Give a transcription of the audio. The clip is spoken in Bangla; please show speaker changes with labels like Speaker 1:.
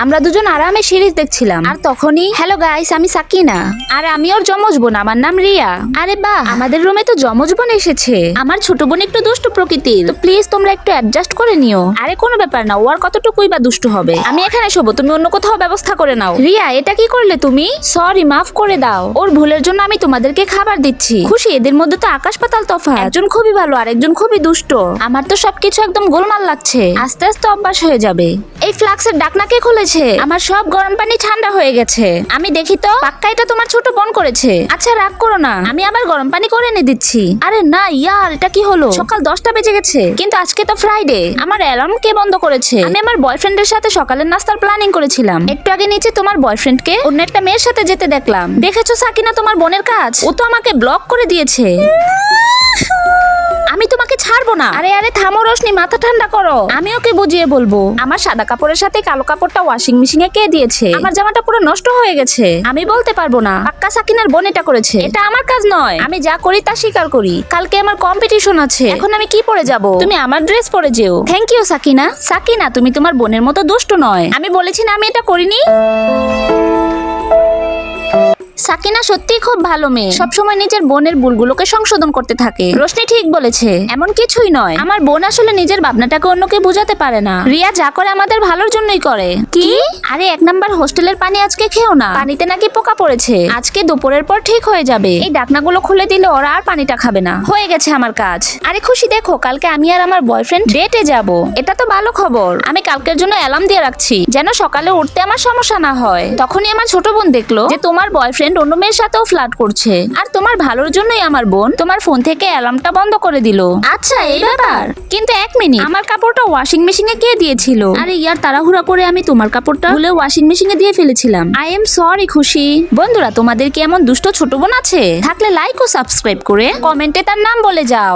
Speaker 1: আমরা দুজন আরামে সিরিজ দেখছিলাম আর তখনই হ্যালো গাইস, আমি সাকিনা আর আমি ওর যমজ বোন, আমার নাম রিয়া। আরে বাহ, আমাদের রুমে তো যমজ বোন এসেছে। আমার ছোট বোন একটু দুষ্টু প্রকৃতির, তো প্লিজ তোমরা একটু অ্যাডজাস্ট করে নিও। আরে কোনো ব্যাপার না, ও আর কতটুকুই বা দুষ্টু হবে। আমি এখানে শোবো, তুমি অন্য কোথাও ব্যবস্থা করে নাও। রিয়া, এটা কি করলে তুমি? সরি, মাফ করে দাও। ওর ভুলের জন্য আমি তোমাদেরকে খাবার দিচ্ছি। খুশি, এদের মধ্যে তো আকাশ পাতাল তফাৎ। একজন খুবই ভালো আর একজন খুবই দুষ্ট। আমার তো সবকিছু একদম গোলমাল লাগছে। আস্তে আস্তে অভ্যাস হয়ে যাবে। এই ফ্লাক্সের ডাকনা কে খুলেছে? আমার সব গরম পানি ঠান্ডা হয়ে গেছে। আমি দেখি তো, পাক্কা এটা তোমার ছোট বোন করেছে। আচ্ছা রাগ করো না, আমি আবার গরম পানি করে এনে দিচ্ছি। আরে না ইয়ার, এটা কি হলো? সকাল 10টা বেজে গেছে, কিন্তু আজকে তো ফ্রাইডে। আমার অ্যালার্ম কে বন্ধ করেছে? আমি আমার বয়ফ্রেন্ডের সাথে সকালের নাস্তার প্ল্যানিং করেছিলাম। একটু আগে নিচে তোমার বয়ফ্রেন্ডকে অন্য একটা মেয়ের সাথে যেতে দেখলাম। দেখেছো সাকিনা তোমার বোনের কাজ? ও তো আমাকে ব্লক করে দিয়েছে। আমি তোমাকে ছাড়বো না। আরে আরে থামো রোশনি, মাথা ঠান্ডা করো। আমি ওকে বুঝিয়ে বলবো। আমার সাদা কাপড়ের সাথে কালো কাপড়টা ওয়াশিং মেশিনে কে দিয়েছে? আমার জামাটা পুরো নষ্ট হয়ে গেছে। আমি বলতে পারবো না। পাক্কা সাকিনার বোন এটা করেছে। এটা আমার কাজ নয়। আমি যা করি তা স্বীকার করি। কালকে আমার কম্পিটিশন আছে, এখন আমি কি পরে যাব? তুমি আমার ড্রেস পরে যেও। Thank you Sakina. সাকিনা, তুমি তোমার বোনের মতো দুষ্ট নয়। আমি বলেছি না আমি এটা করিনি। সাকিনা সত্যিই খুব ভালো মেয়ে, সবসময় নিজের বোনের ভুলগুলোকে সংশোধন করতে থাকে। রোশনি ঠিক বলেছে, এমন কিছুই নয়। আমার বোন আসলে নিজের ভাবনাটাকে অন্যকে বোঝাতে পারে না। রিয়া যা করে আমাদের ভালোর জন্যই করে। কি? আরে 1 নাম্বার হোস্টেলের পানি আজকে খেও না, পানিতে নাকি পোকা পড়েছে। আজকে দুপুরের পর ঠিক হয়ে যাবে। এই ডাকনাগুলো খুলে দিলে ওরা আর পানিটা খাবে না। হয়ে গেছে আমার কাজ। আরে খুশি, দেখো কালকে আমি আর আমার বয়ফ্রেন্ড ডেটে যাব। এটা তো ভালো খবর। আমি কালকের জন্য অ্যালার্ম দিয়ে রাখছি, যেন সকালে উঠতে আমার সমস্যা না হয়। তখনই আমার ছোট বোন দেখলো যে তোমার বয়ফ্রেন্ড অন্য মেয়ের সাথেও ফ্লার্ট করছে, আর তোমার ভালোর জন্যই আমার বোন তোমার ফোন থেকে অ্যালার্মটা বন্ধ করে দিল। আচ্ছা এই ব্যাপার। কিন্তু 1 মিনিট, আমার কাপড়টা ওয়াশিং মেশিনে কে দিয়েছিল? আরে ইয়ার, তাড়াহুড়া করে আমি তোমার কাপড়টা ভুলে ওয়াশিং মেশিনে দিয়ে ফেলেছিলাম। আই এম সরি খুশি। বন্ধুরা, তোমাদের কি এমন দুষ্ট ছোট বোন আছে? থাকলে লাইক ও সাবস্ক্রাইব করে কমেন্টে তার নাম বলে যাও।